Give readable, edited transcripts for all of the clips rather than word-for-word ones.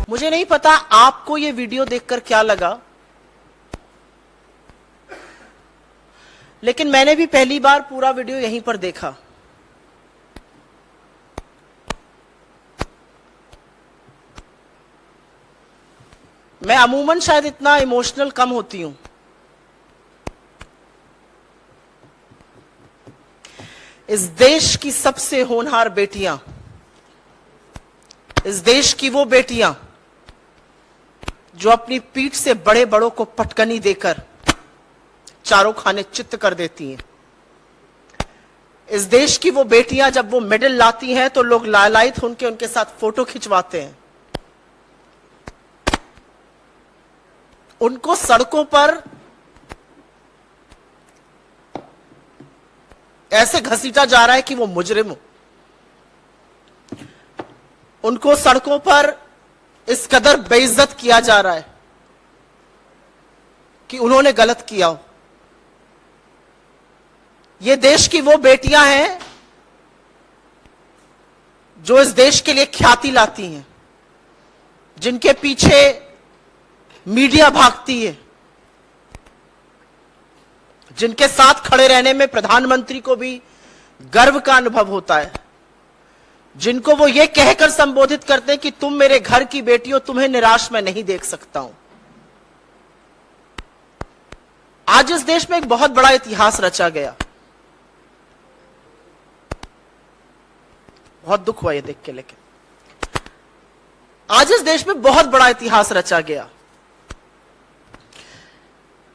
मुझे नहीं पता आपको ये वीडियो देखकर क्या लगा, लेकिन मैंने भी पहली बार पूरा वीडियो यहीं पर देखा। मैं अमूमन शायद इतना इमोशनल कम होती हूं। इस देश की सबसे होनहार बेटियां, इस देश की वो बेटियां जो अपनी पीठ से बड़े बड़ों को पटकनी देकर चारों खाने चित्त कर देती हैं। इस देश की वो बेटियां जब वो मेडल लाती हैं तो लोग लालायित होकर उनके साथ फोटो खिंचवाते हैं। उनको सड़कों पर ऐसे घसीटा जा रहा है कि वो मुजरिम हो। उनको सड़कों पर इस कदर बेइज्जत किया जा रहा है कि उन्होंने गलत किया हो। ये देश की वो बेटियां हैं जो इस देश के लिए ख्याति लाती हैं, जिनके पीछे मीडिया भागती है, जिनके साथ खड़े रहने में प्रधानमंत्री को भी गर्व का अनुभव होता है, जिनको वो ये कहकर संबोधित करते हैं कि तुम मेरे घर की बेटी हो, तुम्हें निराश मैं नहीं देख सकता हूं। आज इस देश में एक बहुत बड़ा इतिहास रचा गया। बहुत दुख हुआ ये देख के, लेकिन आज इस देश में बहुत बड़ा इतिहास रचा गया।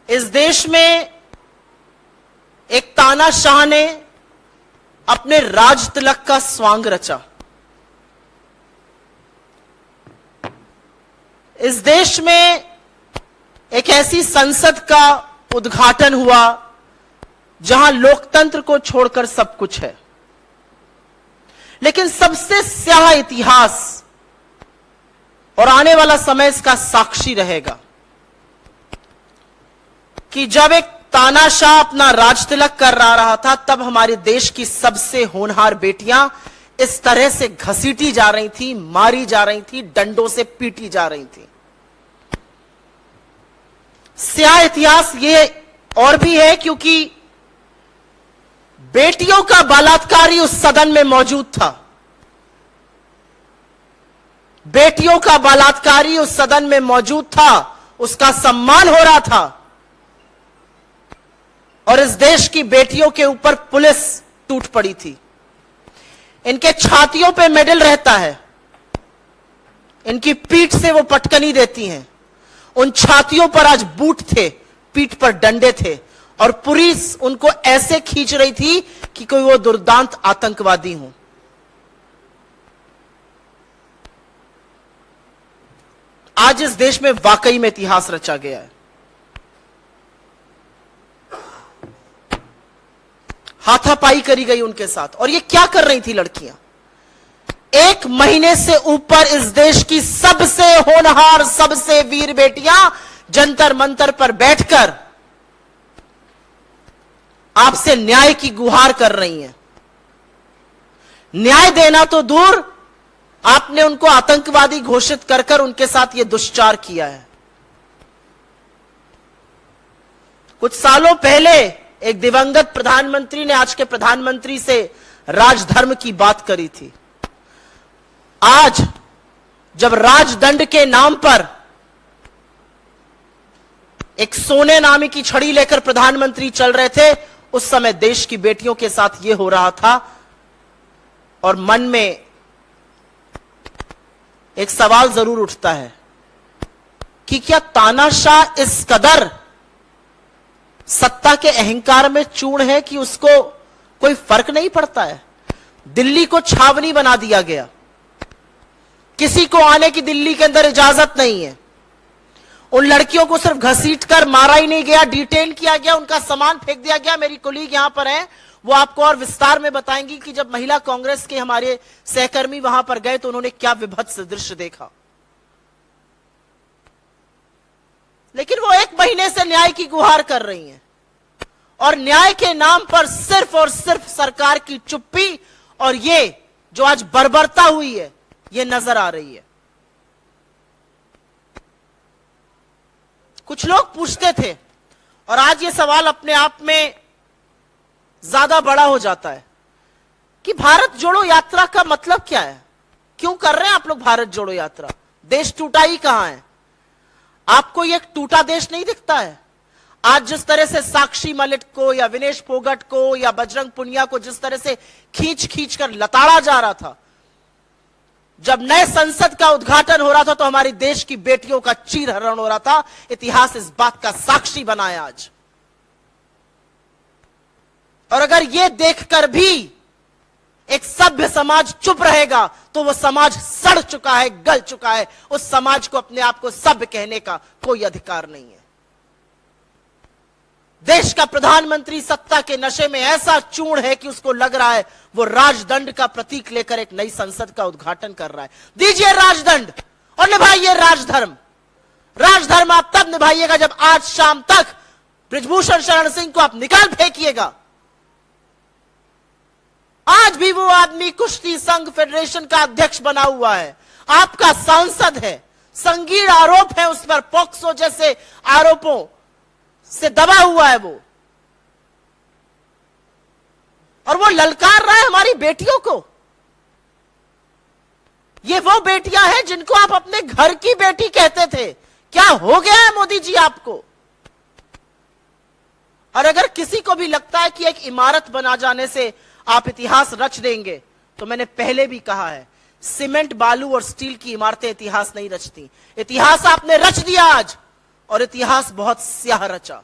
इस देश में एक तानाशाह ने अपने राज तिलक का स्वांग रचा। इस देश में एक ऐसी संसद का उद्घाटन हुआ जहां लोकतंत्र को छोड़कर सब कुछ है। लेकिन सबसे स्याह इतिहास और आने वाला समय इसका साक्षी रहेगा कि जब एक तानाशाह अपना राज तिलक कर रहा था, तब हमारे देश की सबसे होनहार बेटियां इस तरह से घसीटी जा रही थी, मारी जा रही थी, डंडों से पीटी जा रही थी। स्याह इतिहास ये और भी है क्योंकि बेटियों का बलात्कारी उस सदन में मौजूद था। बेटियों का बलात्कारी उस सदन में मौजूद था, उसका सम्मान हो रहा था, और इस देश की बेटियों के ऊपर पुलिस टूट पड़ी थी। इनके छातियों पे मेडल रहता है, इनकी पीठ से वो पटकनी देती हैं। उन छातियों पर आज बूट थे, पीठ पर डंडे थे, और पुलिस उनको ऐसे खींच रही थी कि कोई वो दुर्दांत आतंकवादी हो। आज इस देश में वाकई में इतिहास रचा गया है। हाथापाई करी गई उनके साथ। और ये क्या कर रही थी लड़कियां? 1 महीने से ऊपर इस देश की सबसे होनहार, सबसे वीर बेटियां जंतर मंतर पर बैठकर आपसे न्याय की गुहार कर रही हैं। न्याय देना तो दूर, आपने उनको आतंकवादी घोषित कर उनके साथ यह दुष्चार किया है। कुछ सालों पहले एक दिवंगत प्रधानमंत्री ने आज के प्रधानमंत्री से राजधर्म की बात करी थी। आज जब राजदंड के नाम पर एक सोने नामी की छड़ी लेकर प्रधानमंत्री चल रहे थे, उस समय देश की बेटियों के साथ यह हो रहा था। और मन में एक सवाल जरूर उठता है कि क्या तानाशाह इस कदर सत्ता के अहंकार में चूर्ण है कि उसको कोई फर्क नहीं पड़ता है? दिल्ली को छावनी बना दिया गया, किसी को आने की दिल्ली के अंदर इजाजत नहीं है। उन लड़कियों को सिर्फ घसीटकर मारा ही नहीं गया, डिटेन किया गया, उनका सामान फेंक दिया गया। मेरी कोलीग यहां पर है, वो आपको और विस्तार में बताएंगी कि जब महिला कांग्रेस के हमारे सहकर्मी वहां पर गए तो उन्होंने क्या विभत्स दृश्य देखा। लेकिन वो 1 महीने से न्याय की गुहार कर रही हैं, और न्याय के नाम पर सिर्फ और सिर्फ सरकार की चुप्पी और ये जो आज बर्बरता हुई है, ये नजर आ रही है। कुछ लोग पूछते थे, और आज ये सवाल अपने आप में ज्यादा बड़ा हो जाता है कि भारत जोड़ो यात्रा का मतलब क्या है? क्यों कर रहे हैं आप लोग भारत जोड़ो यात्रा? देश टूटा ही कहां है? आपको ये एक टूटा देश नहीं दिखता है? आज जिस तरह से साक्षी मलिक को या विनेश फोगट को या बजरंग पुनिया को जिस तरह से खींच खींच कर लताड़ा जा रहा था, जब नए संसद का उद्घाटन हो रहा था तो हमारी देश की बेटियों का चीरहरण हो रहा था। इतिहास इस बात का साक्षी बना है आज। और अगर यह देखकर भी एक सभ्य समाज चुप रहेगा तो वह समाज सड़ चुका है, गल चुका है। उस समाज को अपने आप को सभ्य कहने का कोई अधिकार नहीं है। देश का प्रधानमंत्री सत्ता के नशे में ऐसा चूर्ण है कि उसको लग रहा है वो राजदंड का प्रतीक लेकर एक नई संसद का उद्घाटन कर रहा है। दीजिए राजदंड और निभाइए राजधर्म। राजधर्म आप तब निभाइएगा जब आज शाम तक बृजभूषण शरण सिंह को आप निकाल फेंकिएगा। आज भी वो आदमी कुश्ती संघ फेडरेशन का अध्यक्ष बना हुआ है, आपका सांसद है, संगीन आरोप है उस पर, पॉक्सो जैसे आरोपों से दबा हुआ है वो, और वो ललकार रहा है हमारी बेटियों को। ये वो बेटियां हैं जिनको आप अपने घर की बेटी कहते थे। क्या हो गया है मोदी जी आपको? और अगर किसी को भी लगता है कि एक इमारत बना जाने से आप इतिहास रच देंगे, तो मैंने पहले भी कहा है, सीमेंट, बालू और स्टील की इमारतें इतिहास नहीं रचती। इतिहास आपने रच दिया आज, और इतिहास बहुत स्याह रचा।